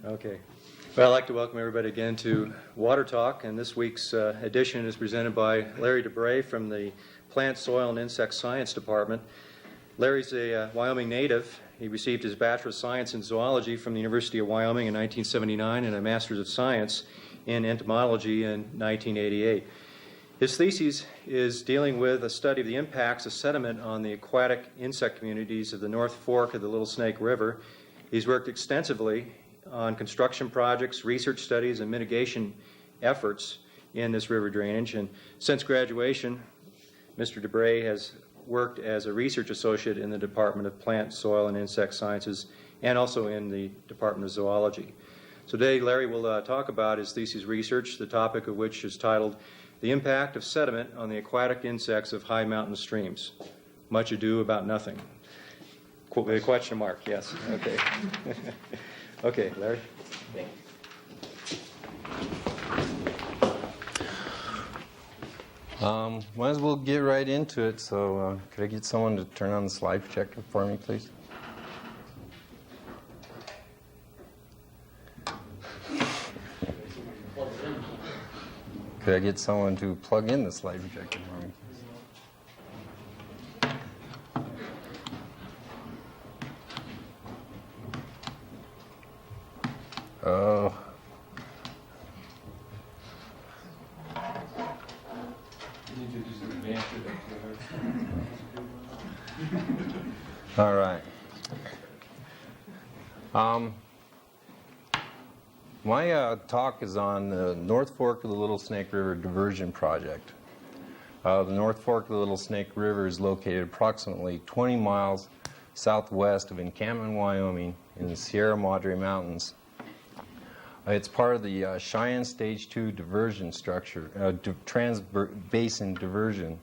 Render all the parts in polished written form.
Okay. Well, I'd like to welcome everybody again to Water Talk, and this week's edition is presented by Larry DeBrey from the Plant, Soil, and Insect Science Department. Larry's a Wyoming native. He received his Bachelor of Science in Zoology from the University of Wyoming in 1979 and a Master's of Science in Entomology in 1988. His thesis is dealing with a study of the impacts of sediment on the aquatic insect communities of the North Fork of the Little Snake River. He's worked extensively on construction projects, research studies, and mitigation efforts in this river drainage. And since graduation, Mr. DeBrey has worked as a research associate in the Department of Plant, Soil, and Insect Sciences, and also in the Department of Zoology. So today, Larry will talk about his thesis research, the topic of which is titled The Impact of Sediment on the Aquatic Insects of High Mountain Streams. Much ado about nothing. Question mark, yes. Okay. Okay, Larry. Thank you. Might as well get right into it. So could I get someone to turn on the slide projector for me, please? Could I get someone to plug in the slide projector for me? Oh. All right. My talk is on the North Fork of the Little Snake River Diversion Project. The North Fork of the Little Snake River is located approximately 20 miles southwest of Encampment, Wyoming, in the Sierra Madre Mountains. It's part of the Cheyenne Stage 2 diversion structure, trans-basin diversion.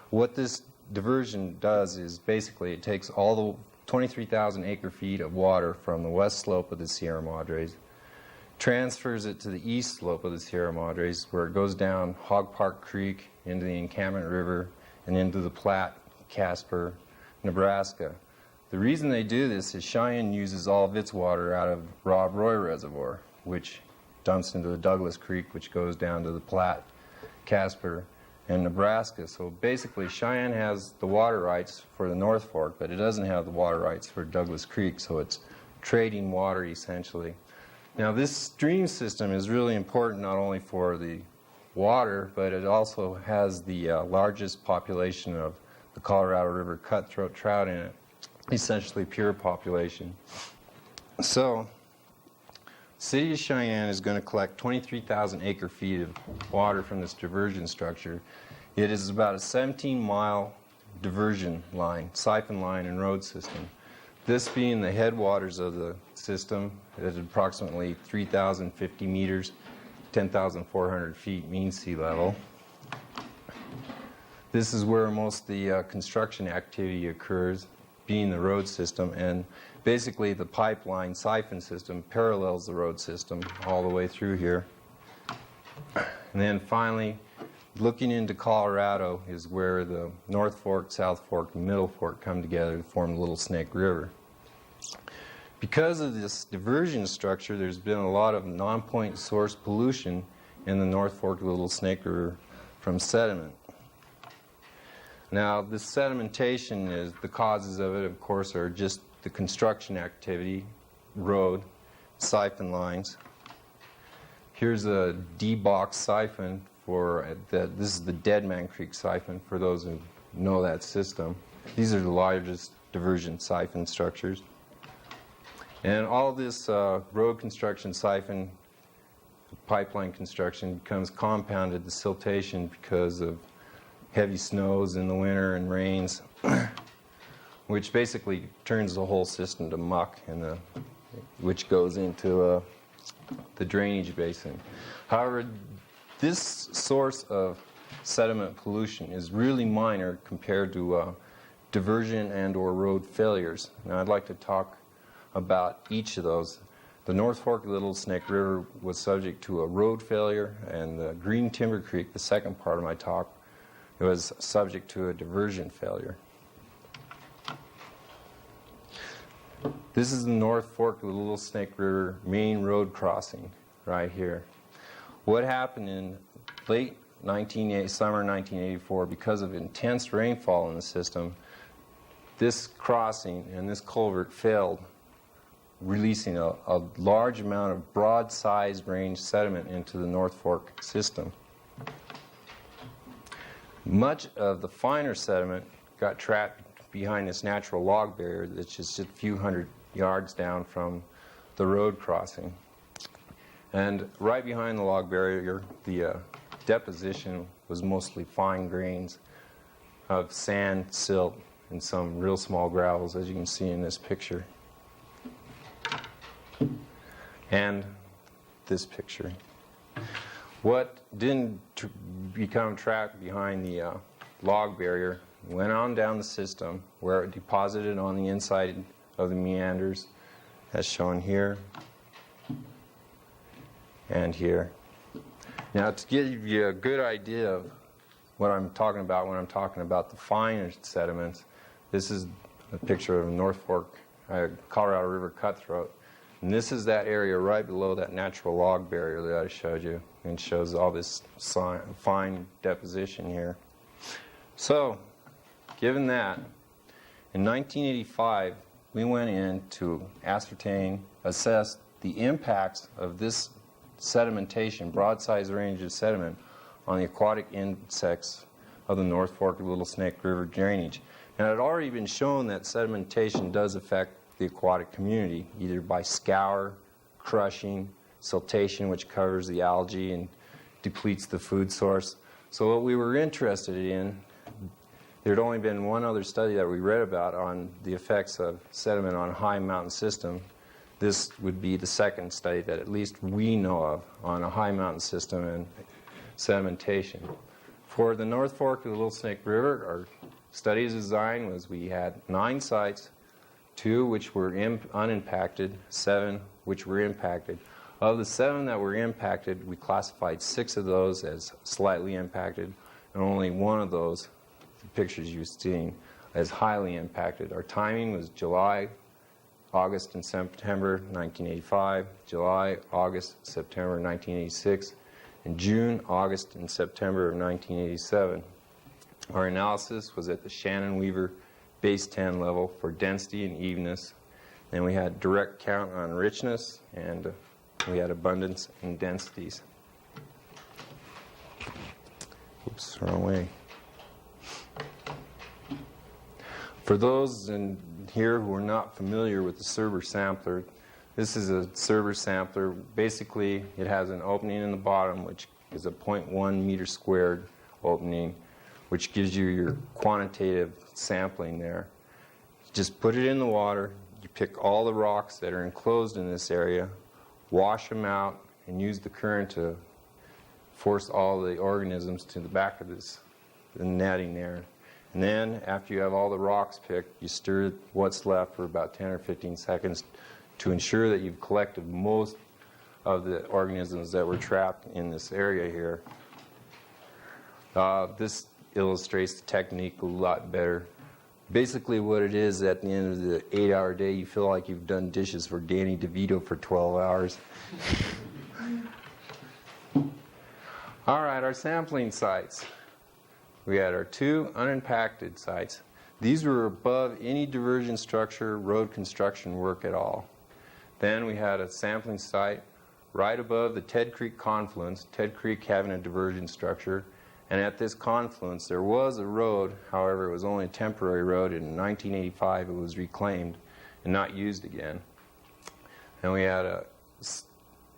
What this diversion does is basically it takes all the 23,000 acre-feet of water from the west slope of the Sierra Madres, transfers it to the east slope of the Sierra Madres, where it goes down Hog Park Creek into the Encampment River and into the Platte, Casper, Nebraska. The reason they do this is Cheyenne uses all of its water out of Rob Roy Reservoir, which dumps into the Douglas Creek, which goes down to the Platte, Casper, and Nebraska. So basically, Cheyenne has the water rights for the North Fork, but it doesn't have the water rights for Douglas Creek, so it's trading water essentially. Now, this stream system is really important not only for the water, but it also has the largest population of the Colorado River cutthroat trout in it, essentially pure population. So, City of Cheyenne is going to collect 23,000 acre-feet of water from this diversion structure. It is about a 17-mile diversion line, siphon line, and road system. This being the headwaters of the system at approximately 3,050 meters, 10,400 feet mean sea level. This is where most of the construction activity occurs, being the road system, and basically the pipeline siphon system parallels the road system all the way through here. And then finally, looking into Colorado is where the North Fork, South Fork, and Middle Fork come together to form the Little Snake River. Because of this diversion structure, there's been a lot of non-point source pollution in the North Fork of the Little Snake River from sediment. Now, this sedimentation is, the causes of it, of course, are just the construction activity, road, siphon lines. Here's a D-box siphon for, this is the Dead Man Creek siphon, for those who know that system. These are the largest diversion siphon structures. And all this road construction, siphon, pipeline construction becomes compounded to siltation because of heavy snows in the winter and rains, which basically turns the whole system to muck, and which goes into the drainage basin. However, this source of sediment pollution is really minor compared to diversion and or road failures. Now I'd like to talk about each of those. The North Fork of the Little Snake River was subject to a road failure, and the Green Timber Creek, the second part of my talk, was subject to a diversion failure. This is the North Fork of the Little Snake River main road crossing right here. What happened in summer 1984, because of intense rainfall in the system, this crossing and this culvert failed, releasing a large amount of broad-sized range sediment into the North Fork system. Much of the finer sediment got trapped behind this natural log barrier that's just a few hundred yards down from the road crossing. And right behind the log barrier, the deposition was mostly fine grains of sand, silt, and some real small gravels, as you can see in this picture. And this picture. What didn't become trapped behind the log barrier went on down the system, where it deposited on the inside of the meanders, as shown here and here. Now, to give you a good idea of what I'm talking about when I'm talking about the finer sediments, this is a picture of North Fork, Colorado River cutthroat. And this is that area right below that natural log barrier that I showed you, and shows all this fine deposition here. So, given that, in 1985, we went in to assess the impacts of this sedimentation, broad-sized range of sediment, on the aquatic insects of the North Fork of the Little Snake River drainage. And it had already been shown that sedimentation does affect the aquatic community, either by scour, crushing, siltation, which covers the algae and depletes the food source. So what we were interested in, there had only been one other study that we read about on the effects of sediment on a high mountain system. This would be the second study that at least we know of on a high mountain system and sedimentation. For the North Fork of the Little Snake River, our study's design was we had 9 sites, 2 which were unimpacted, 7 which were impacted. Of the 7 that were impacted, we classified 6 of those as slightly impacted, and only 1 of those, the pictures you've seen, as highly impacted. Our timing was July, August, and September 1985, July, August, September 1986, and June, August, and September of 1987. Our analysis was at the Shannon-Weaver base 10 level for density and evenness. Then we had direct count on richness, and we had abundance and densities. Oops, wrong way. For those in here who are not familiar with the Serber sampler, this is a Serber sampler. Basically, it has an opening in the bottom, which is a 0.1 meter squared opening, which gives you your quantitative sampling there. Just put it in the water. You pick all the rocks that are enclosed in this area, wash them out, and use the current to force all the organisms to the back of the netting there. And then, after you have all the rocks picked, you stir what's left for about 10 or 15 seconds to ensure that you've collected most of the organisms that were trapped in this area here. This illustrates the technique a lot better. Basically what it is, at the end of the 8-hour day, you feel like you've done dishes for Danny DeVito for 12 hours. All right, our sampling sites. We had our 2 unimpacted sites. These were above any diversion structure, road construction work at all. Then we had a sampling site right above the Ted Creek confluence, Ted Creek having a diversion structure. And at this confluence, there was a road. However, it was only a temporary road. In 1985, it was reclaimed and not used again. And we had a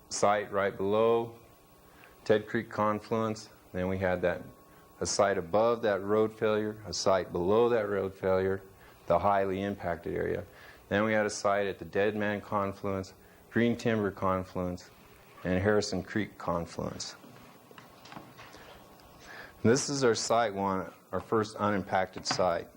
site right below Ted Creek confluence. Then we had a site above that road failure, a site below that road failure, the highly impacted area. Then we had a site at the Dead Man confluence, Green Timber confluence, and Harrison Creek confluence. This is our site 1, our first unimpacted site.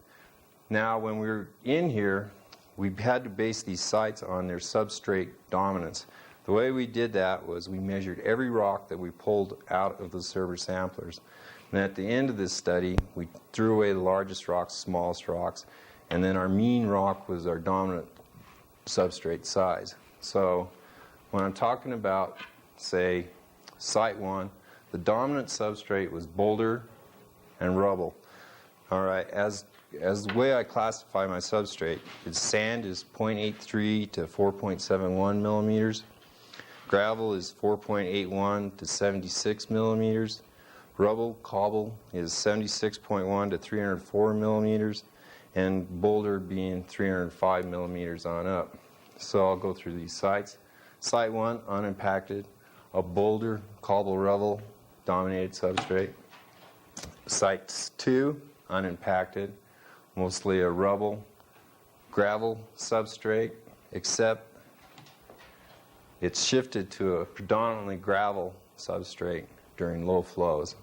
Now, when we were in here, we had to base these sites on their substrate dominance. The way we did that was we measured every rock that we pulled out of the Serber samplers. And at the end of this study, we threw away the largest rocks, smallest rocks, and then our mean rock was our dominant substrate size. So when I'm talking about, say, Site 1, the dominant substrate was boulder and rubble. All right, as the way I classify my substrate, sand is 0.83 to 4.71 millimeters. Gravel is 4.81 to 76 millimeters. Rubble, cobble is 76.1 to 304 millimeters. And boulder being 305 millimeters on up. So I'll go through these sites. Site 1, unimpacted, a boulder, cobble, rubble, dominated substrate. Site 2, unimpacted, mostly a rubble, gravel substrate, except it's shifted to a predominantly gravel substrate during low flows.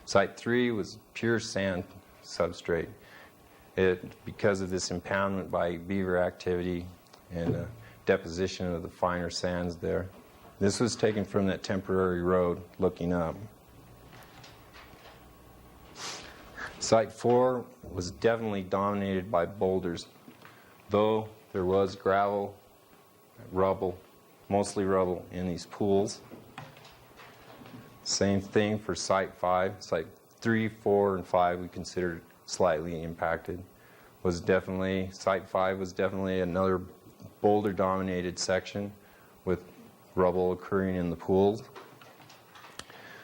Site 3 was pure sand substrate. Because of this impoundment by beaver activity and deposition of the finer sands there. This was taken from that temporary road looking up. Site 4 was definitely dominated by boulders, though there was gravel, rubble, mostly rubble in these pools. Same thing for Site 5. Site 3, 4, and 5 we considered slightly impacted. Site 5 was definitely another boulder-dominated section with rubble occurring in the pools.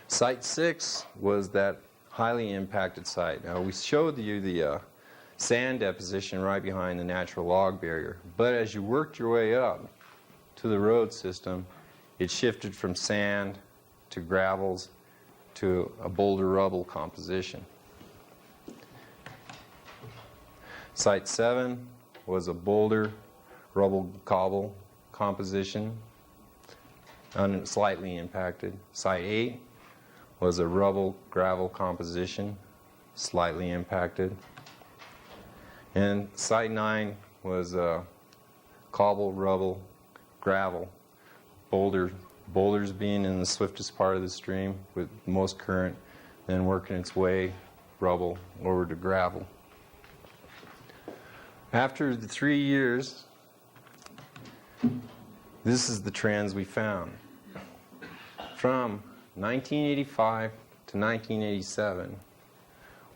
Site 6 was that highly impacted site. Now we showed you the sand deposition right behind the natural log barrier, but as you worked your way up to the road system, it shifted from sand to gravels to a boulder rubble composition. Site 7 was a boulder rubble cobble composition, slightly impacted. Site 8 was a rubble gravel composition, slightly impacted. And Site 9 was a cobble, rubble, gravel, boulders being in the swiftest part of the stream with most current, then working its way, rubble, over to gravel. After the 3 years, this is the trends we found. From 1985 to 1987,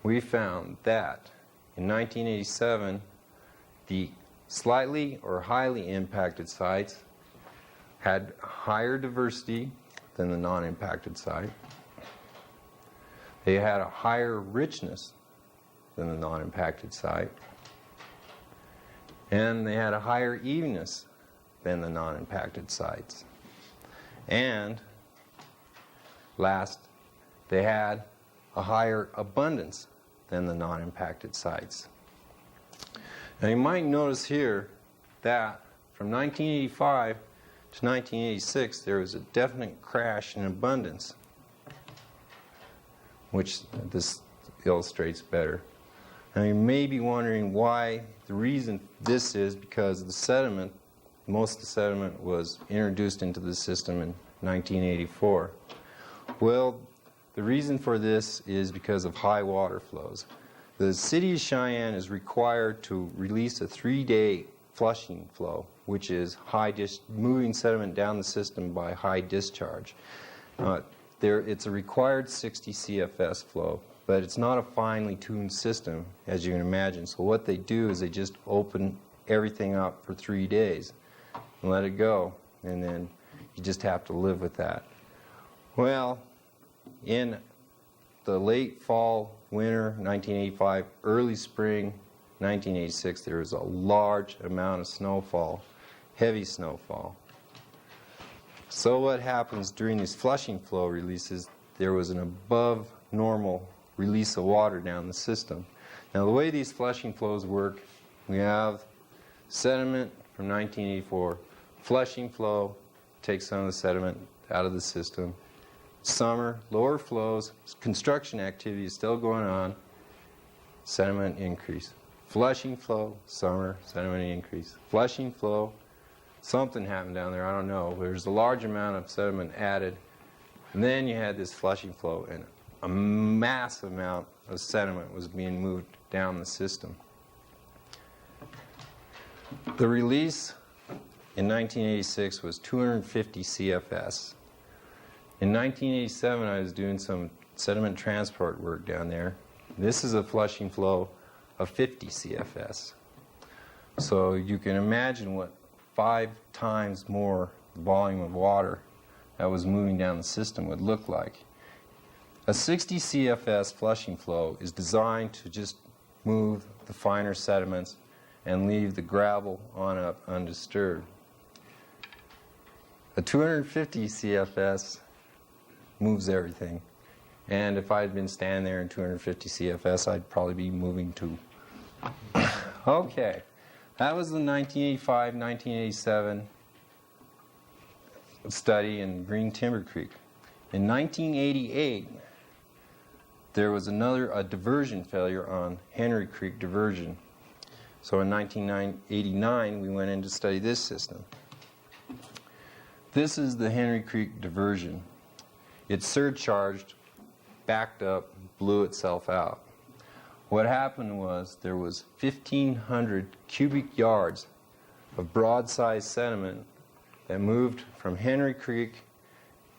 we found that in 1987, the slightly or highly impacted sites had higher diversity than the non-impacted site. They had a higher richness than the non-impacted site. And they had a higher evenness than the non-impacted sites. And last, they had a higher abundance than the non-impacted sites. Now you might notice here that from 1985 to 1986 there was a definite crash in abundance, which this illustrates better. Now you may be wondering why. The reason this is because the sediment, most of the sediment was introduced into the system in 1984. Well, the reason for this is because of high water flows. The city of Cheyenne is required to release a 3-day flushing flow, which is moving sediment down the system by high discharge. It's a required 60 CFS flow, but it's not a finely tuned system, as you can imagine. So what they do is they just open everything up for 3 days and let it go, and then you just have to live with that. Well, in the late fall, winter 1985, early spring 1986, there was a large amount of snowfall, heavy snowfall. So what happens during these flushing flow releases, there was an above normal release of water down the system. Now the way these flushing flows work, we have sediment from 1984, flushing flow takes some of the sediment out of the system. Summer, lower flows, construction activity is still going on, sediment increase. Flushing flow, summer, sediment increase. Flushing flow, something happened down there, I don't know. There's a large amount of sediment added. And then you had this flushing flow, and a massive amount of sediment was being moved down the system. The release in 1986 was 250 CFS. In 1987, I was doing some sediment transport work down there. This is a flushing flow of 50 CFS. So you can imagine what 5 times more volume of water that was moving down the system would look like. A 60 CFS flushing flow is designed to just move the finer sediments and leave the gravel on up undisturbed. A 250 CFS moves everything. And if I'd been standing there in 250 CFS, I'd probably be moving too. Okay, that was the 1985-1987 study in Green Timber Creek. In 1988, there was a diversion failure on Henry Creek diversion. So in 1989, we went in to study this system. This is the Henry Creek diversion. It surcharged, backed up, blew itself out. What happened was there was 1,500 cubic yards of broadside sediment that moved from Henry Creek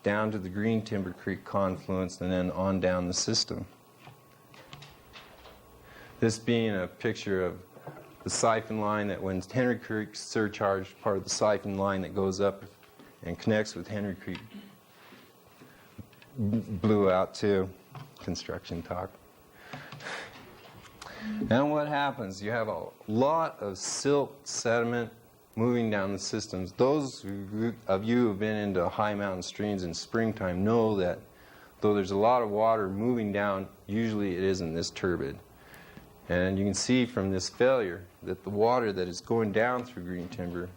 down to the Green Timber Creek confluence and then on down the system. This being a picture of the siphon line that when Henry Creek surcharged, part of the siphon line that goes up and connects with Henry Creek blew out too. Construction talk. And what happens? You have a lot of silt sediment moving down the systems. Those of you who have been into high mountain streams in springtime know that though there's a lot of water moving down, usually it isn't this turbid. And you can see from this failure that the water that is going down through green timber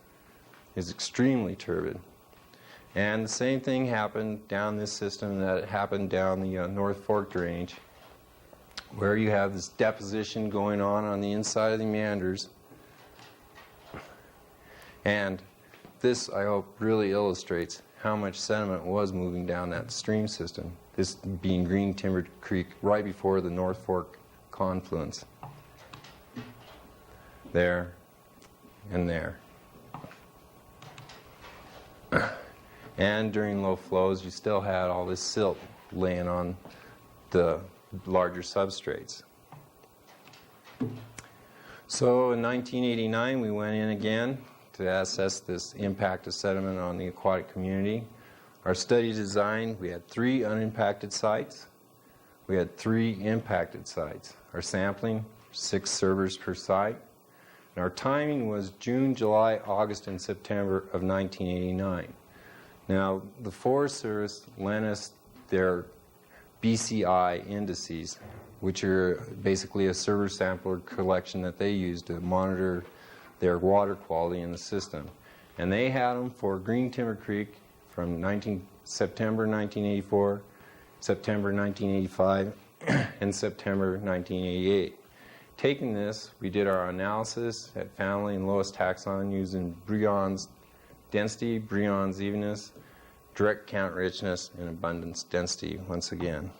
is extremely turbid. And the same thing happened down this system that happened down the North Fork Range, where you have this deposition going on the inside of the meanders. And this, I hope, really illustrates how much sediment was moving down that stream system, this being Green Timber Creek right before the North Fork confluence. There and there. And during low flows, you still had all this silt laying on the larger substrates. So in 1989, we went in again to assess this impact of sediment on the aquatic community. Our study design, we had 3 unimpacted sites. We had 3 impacted sites. Our sampling, 6 servers per site. And our timing was June, July, August, and September of 1989. Now, the Forest Service lent us their BCI indices, which are basically a server sampler collection that they use to monitor their water quality in the system. And they had them for Green Timber Creek from September 1984, September 1985, and September 1988. Taking this, we did our analysis at family and lowest taxon using Brion's density, Brion's evenness, direct count richness, and abundance density once again.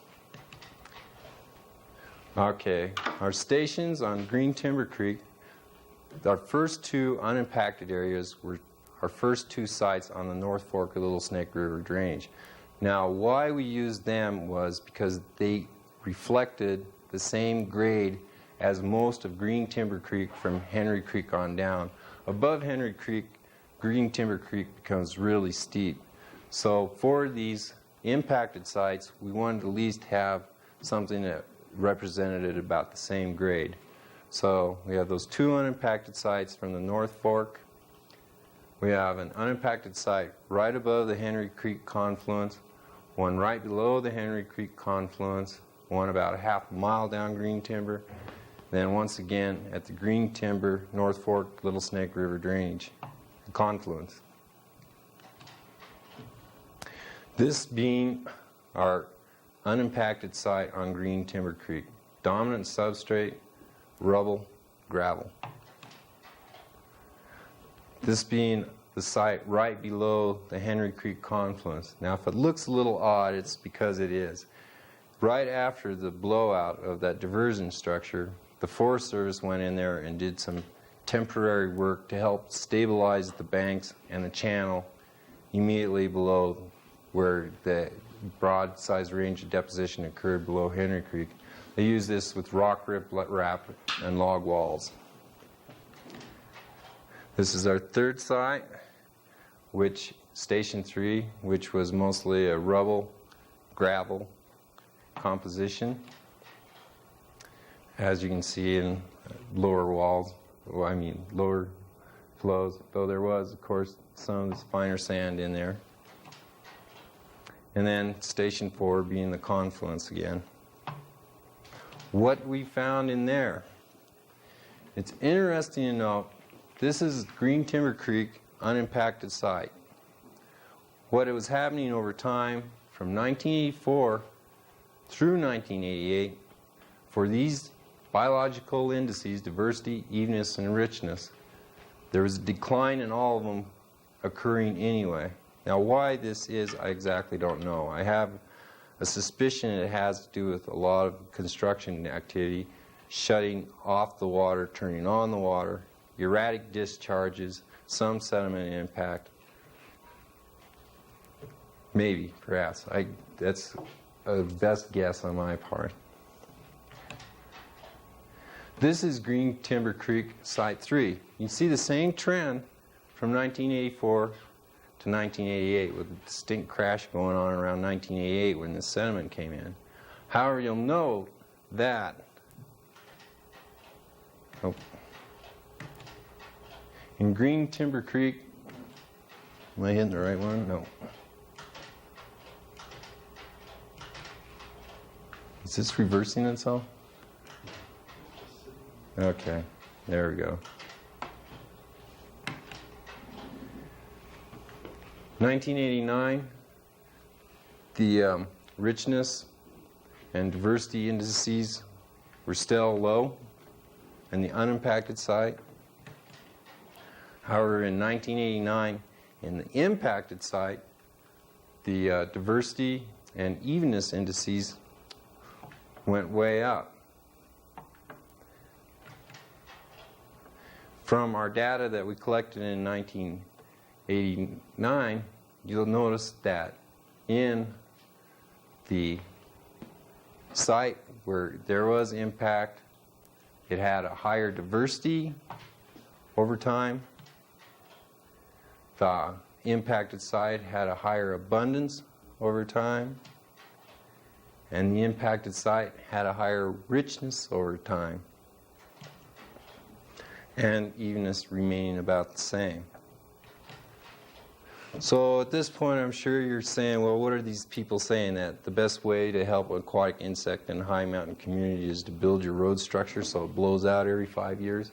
Okay, our stations on Green Timber Creek, our first 2 unimpacted areas were our first 2 sites on the North Fork of the Little Snake River drainage. Now, why we used them was because they reflected the same grade as most of Green Timber Creek from Henry Creek on down. Above Henry Creek, Green Timber Creek becomes really steep. So for these impacted sites, we wanted to at least have something that represented it about the same grade. So we have those 2 unimpacted sites from the North Fork. We have an unimpacted site right above the Henry Creek confluence, one right below the Henry Creek confluence, one about a half mile down Green Timber, then once again at the Green Timber, North Fork, Little Snake River drainage confluence. This being our unimpacted site on Green Timber Creek. Dominant substrate, rubble, gravel. This being the site right below the Henry Creek confluence. Now, if it looks a little odd, it's because it is. Right after the blowout of that diversion structure, the Forest Service went in there and did some temporary work to help stabilize the banks and the channel immediately below where the broad size range of deposition occurred below Henry Creek. They use this with rock rap and log walls. This is our third site, which Station 3, which was mostly a rubble, gravel composition. As you can see in lower walls, lower flows, though there was, of course, some of this finer sand in there. And then Station 4 being the confluence again. What we found in there, it's interesting to note, this is Green Timber Creek unimpacted site. What was happening over time from 1984 through 1988 for these biological indices, diversity, evenness, and richness, there was a decline in all of them occurring anyway. Now why this is, I exactly don't know. I have a suspicion it has to do with a lot of construction activity, shutting off the water, turning on the water, erratic discharges, some sediment impact. Maybe, perhaps. That's a best guess on my part. This is Green Timber Creek Site 3. You can see the same trend from 1984 to 1988 with a distinct crash going on around 1988 when the sediment came in. However, you'll note that in Green Timber Creek, am I hitting the right one? No. Is this reversing itself? Okay, there we go. 1989, the richness and diversity indices were still low in the unimpacted site. However, in 1989, in the impacted site, the diversity and evenness indices went way up. From our data that we collected in 1989, you'll notice that in the site where there was impact, it had a higher diversity over time. The impacted site had a higher abundance over time. And the impacted site had a higher richness over time. And evenness remaining about the same. So at this point, I'm sure you're saying, well, what are these people saying? That the best way to help an aquatic insect in a high mountain community is to build your road structure so it blows out every 5 years?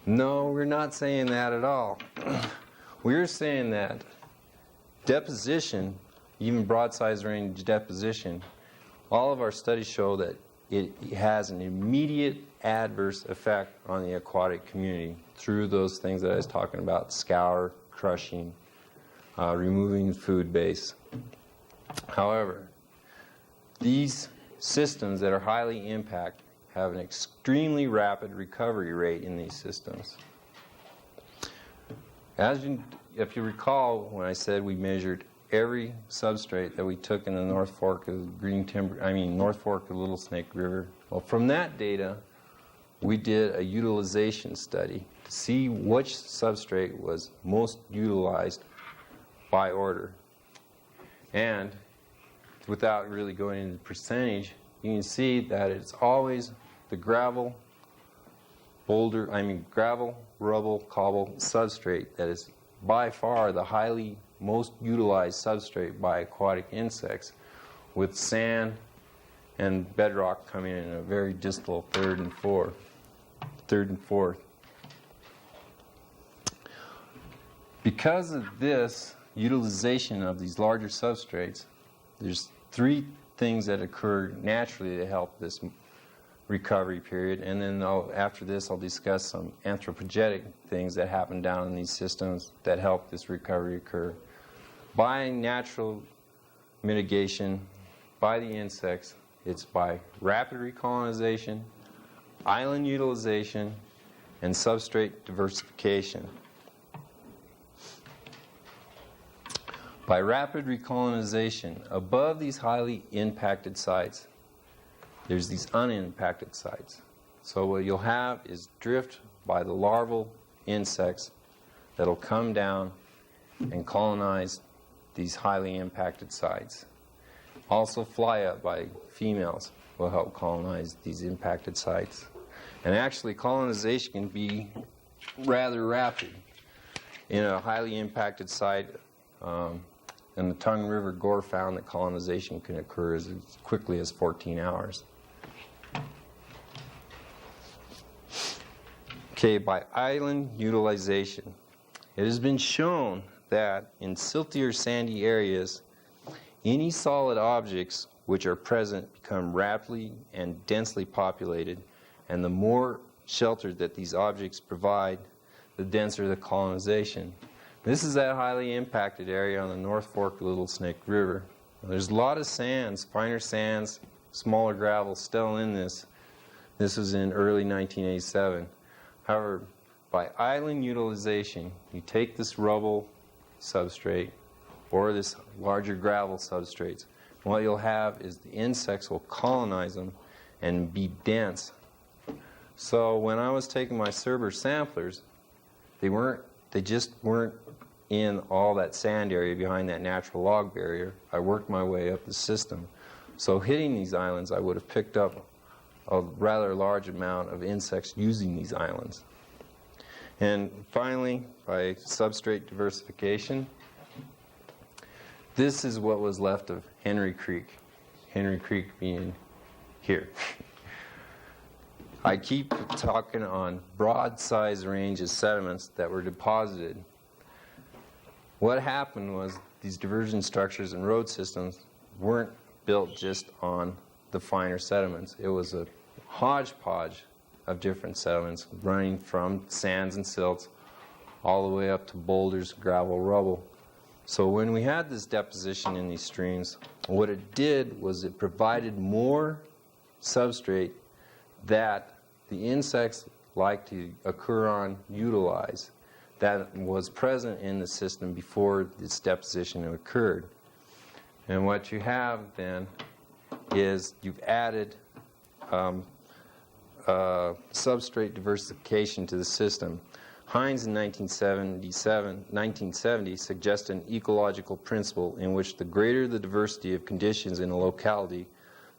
No, we're not saying that at all. We're saying that deposition, even broad-size range deposition, all of our studies show that it has an immediate adverse effect on the aquatic community through those things that I was talking about: scour, crushing, removing food base. However, these systems that are highly impacted have an extremely rapid recovery rate in these systems. If you recall, when I said we measured every substrate that we took in the North Fork of North Fork of Little Snake River, well, from that data, we did a utilization study to see which substrate was most utilized by order. And without really going into percentage, you can see that it's always the gravel, rubble, cobble substrate that is by far the most utilized substrate by aquatic insects, with sand and bedrock coming in a very distal third and fourth. Because of this utilization of these larger substrates, there's three things that occur naturally to help this recovery period, and then after this I'll discuss some anthropogenic things that happen down in these systems that help this recovery occur. By natural mitigation, by the insects, it's by rapid recolonization, island utilization, and substrate diversification. By rapid recolonization, above these highly impacted sites, there's these unimpacted sites. So what you'll have is drift by the larval insects that'll come down and colonize these highly impacted sites. Also fly up by females will help colonize these impacted sites. And actually colonization can be rather rapid. In a highly impacted site, in the Tongue River, Gore found that colonization can occur as quickly as 14 hours. Okay, by island utilization. It has been shown that in siltier sandy areas, any solid objects which are present become rapidly and densely populated, and the more shelter that these objects provide, the denser the colonization. This is that highly impacted area on the North Fork of the Little Snake River. There's a lot of sands, finer sands, smaller gravel still in this. This was in early 1987. However, by island utilization, you take this rubble substrate or this larger gravel substrates, and what you'll have is the insects will colonize them and be dense. So when I was taking my Cerber samplers, they just weren't in all that sand area behind that natural log barrier. I worked my way up the system. So hitting these islands, I would have picked up a rather large amount of insects using these islands. And finally, by substrate diversification, this is what was left of Henry Creek. Henry Creek being here. I keep talking on broad size range of sediments that were deposited. What happened was these diversion structures and road systems weren't built just on the finer sediments. It was a hodgepodge of different sediments running from sands and silts all the way up to boulders, gravel, rubble. So when we had this deposition in these streams, what it did was it provided more substrate that the insects like to occur on, utilize, that was present in the system before this deposition occurred. And what you have then is you've added substrate diversification to the system. Hines in 1970 suggested an ecological principle in which the greater the diversity of conditions in a locality,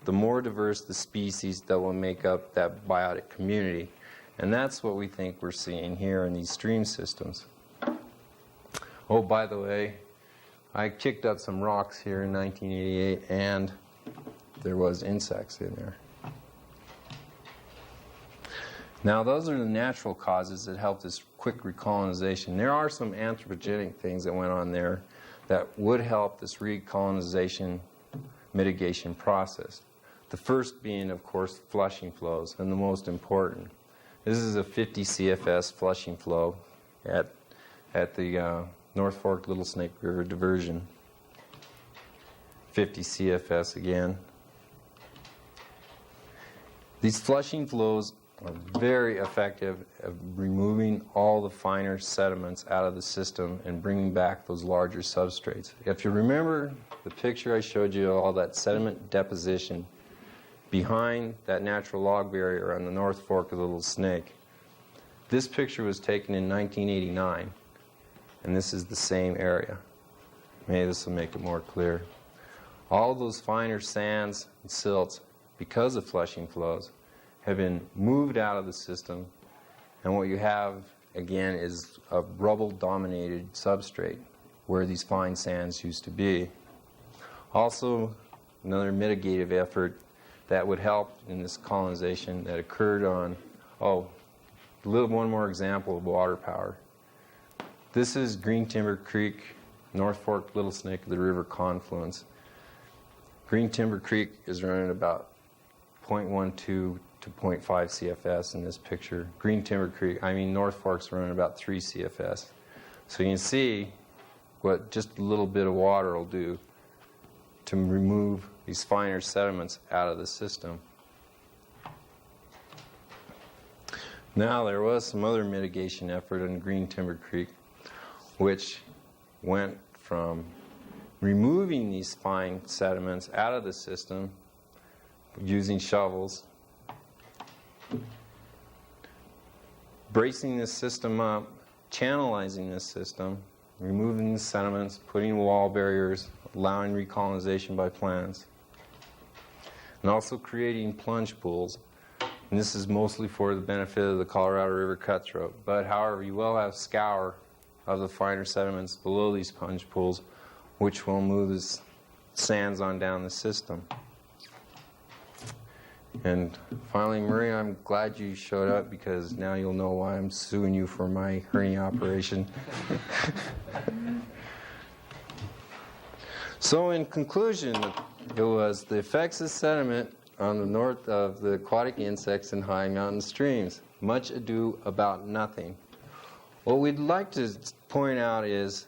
the more diverse the species that will make up that biotic community. And that's what we think we're seeing here in these stream systems. Oh, by the way, I kicked up some rocks here in 1988, and there was insects in there. Now, those are the natural causes that help this quick recolonization. There are some anthropogenic things that went on there that would help this recolonization mitigation process. The first being, of course, flushing flows, and the most important. This is a 50 CFS flushing flow at the North Fork Little Snake River diversion. 50 CFS again. These flushing flows are very effective at removing all the finer sediments out of the system and bringing back those larger substrates. If you remember the picture I showed you of all that sediment deposition behind that natural log barrier on the North Fork of the Little Snake, this picture was taken in 1989, and this is the same area. Maybe this will make it more clear. All those finer sands and silts, because of flushing flows, have been moved out of the system, and what you have again is a rubble-dominated substrate where these fine sands used to be. Also, another mitigative effort that would help in this colonization that occurred on, one more example of water power. This is Green Timber Creek, North Fork Little Snake of the River confluence. Green Timber Creek is running about 0.12 to 0.5 CFS in this picture. North Fork's running about 3 CFS. So you can see what just a little bit of water will do to remove these finer sediments out of the system. Now, there was some other mitigation effort in Green Timber Creek, which went from removing these fine sediments out of the system using shovels, bracing this system up, channelizing this system, removing the sediments, putting wall barriers, allowing recolonization by plants, and also creating plunge pools. And this is mostly for the benefit of the Colorado River cutthroat. But however, you will have scour of the finer sediments below these plunge pools, which will move the sands on down the system. And finally, Maria, I'm glad you showed up, because now you'll know why I'm suing you for my hernia operation. So in conclusion, it was the effects of sediment on the north of the aquatic insects in high mountain streams. Much ado about nothing. What we'd like to point out is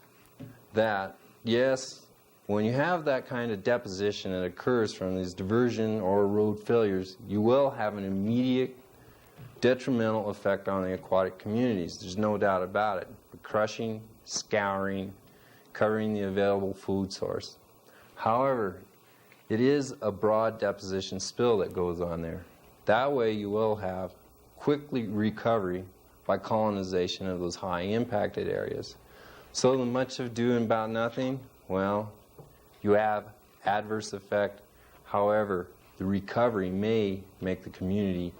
that, yes, when you have that kind of deposition that occurs from these diversion or road failures, you will have an immediate detrimental effect on the aquatic communities. There's no doubt about it. Crushing, scouring, covering the available food source. However, it is a broad deposition spill that goes on there. That way you will have quickly recovery by colonization of those high impacted areas. So the much ado about nothing, well, you have adverse effect. However, the recovery may make the community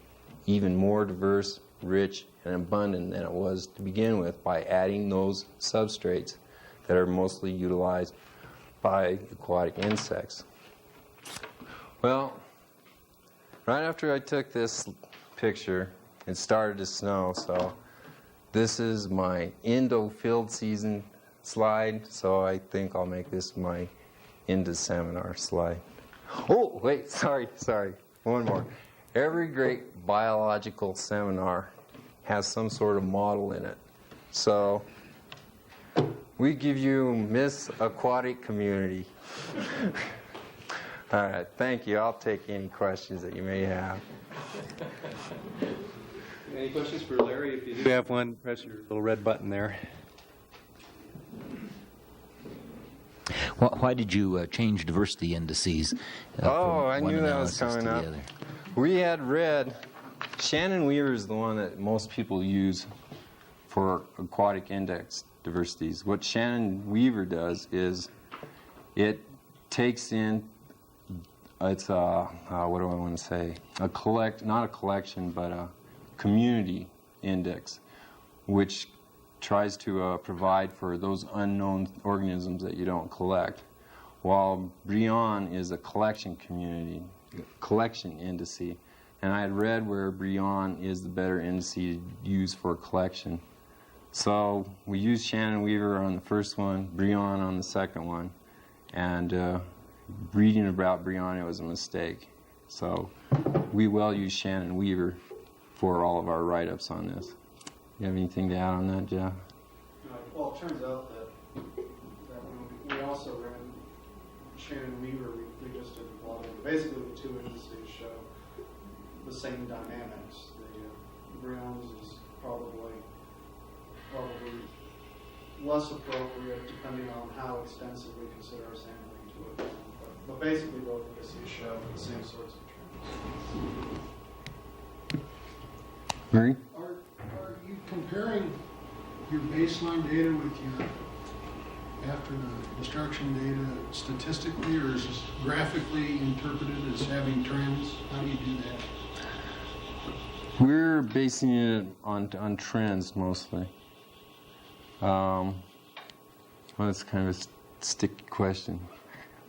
even more diverse, rich, and abundant than it was to begin with by adding those substrates that are mostly utilized by aquatic insects. Well, right after I took this picture, it started to snow, so this is my end-of-field season slide, so I think I'll make this my end-of-seminar slide. Oh, wait, sorry, one more. Every great biological seminar has some sort of model in it. So we give you Miss Aquatic Community. All right, thank you. I'll take any questions that you may have. Any questions for Larry? If you do have one, press your little red button there. Why did you change diversity indices? I knew that was coming up. We had read, Shannon Weaver is the one that most people use for aquatic index diversities. What Shannon Weaver does is it takes in, it's a, what do I want to say, not a collection, but a community index, which tries to provide for those unknown organisms that you don't collect, while Brion is a collection indice. And I had read where Brion is the better indice to use for collection. So we used Shannon Weaver on the first one, Brion on the second one, and reading about Brion, it was a mistake. So we will use Shannon Weaver for all of our write-ups on this. You have anything to add on that, Jeff? Well, it turns out that when we also ran Shannon Weaver, we just did a lot of, basically the two indices show the same dynamics. The Brions is probably less appropriate depending on how extensive we consider our sampling to it. But basically both indices show the same sorts of trends. Mary? Are you comparing your baseline data with your after the destruction data statistically, or is this graphically interpreted as having trends? How do you do that? We're basing it on trends mostly. Well, that's kind of a sticky question.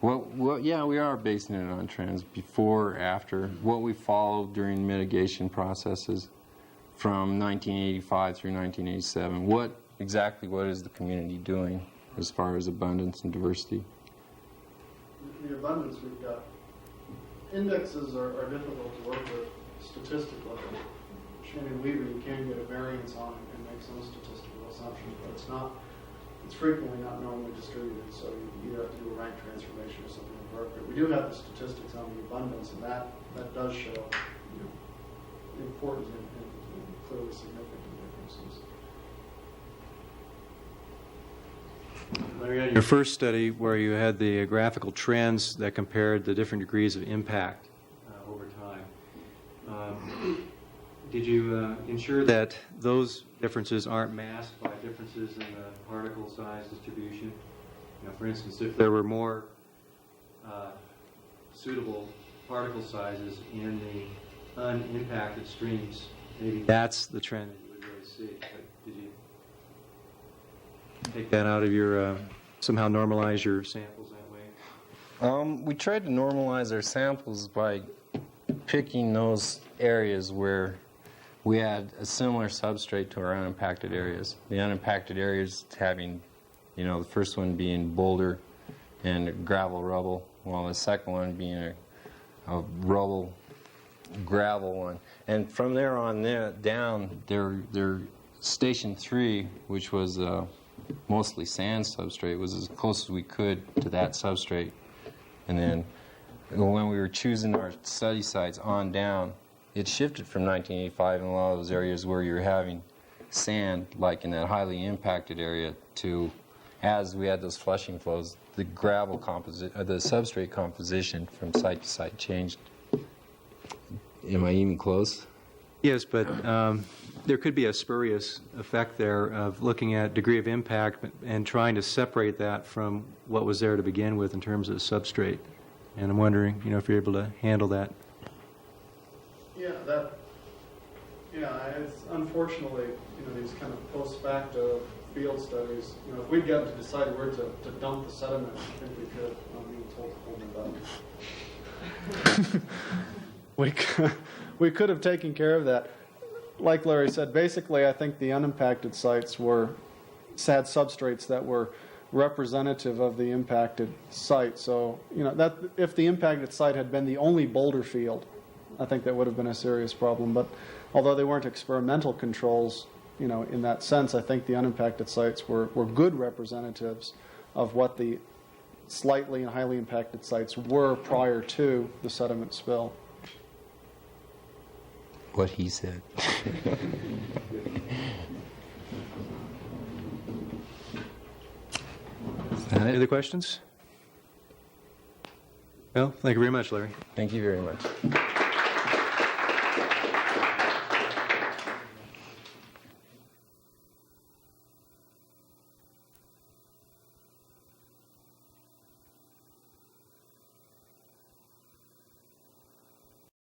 Well, yeah, we are basing it on trends before, after, what we followed during mitigation processes from 1985 through 1987. What is the community doing as far as abundance and diversity? The abundance we've got, indexes are difficult to work with statistically. Shannon Weaver, you can get a variance on it and make some statistical assumptions, but it's frequently not normally distributed, so you either have to do a rank transformation or something appropriate. We do have the statistics on the abundance, and that does show important clearly significant differences. Larry, your first study where you had the graphical trends that compared the different degrees of impact over time, did you ensure that those differences aren't masked by differences in the particle size distribution? You know, for instance, if there were more suitable particle sizes in the unimpacted streams, maybe that's the trend that you would really see. But did you take that out of your, somehow normalize your samples that way? We tried to normalize our samples by picking those areas where we had a similar substrate to our unimpacted areas. The unimpacted areas having, the first one being boulder and gravel rubble, while the second one being a rubble gravel one. And from there on down, their station 3, which was mostly sand substrate, was as close as we could to that substrate. And then when we were choosing our study sites on down, it shifted from 1985 in a lot of those areas where you're having sand, like in that highly impacted area, to, as we had those flushing flows, the gravel the substrate composition from site to site changed. Am I even close? Yes, but there could be a spurious effect there of looking at degree of impact and trying to separate that from what was there to begin with in terms of substrate. And I'm wondering, if you're able to handle that. It's unfortunately, these kind of post facto field studies, if we'd gotten to decide where to dump the sediment, I think we could. I'm being told to hold my back. We could have taken care of that. Like Larry said, basically I think the unimpacted sites had substrates that were representative of the impacted site. So, that if the impacted site had been the only boulder field, I think that would have been a serious problem. But although they weren't experimental controls, in that sense, I think the unimpacted sites were good representatives of what the slightly and highly impacted sites were prior to the sediment spill. What he said. Any other questions? Well, thank you very much, Larry. Thank you very much.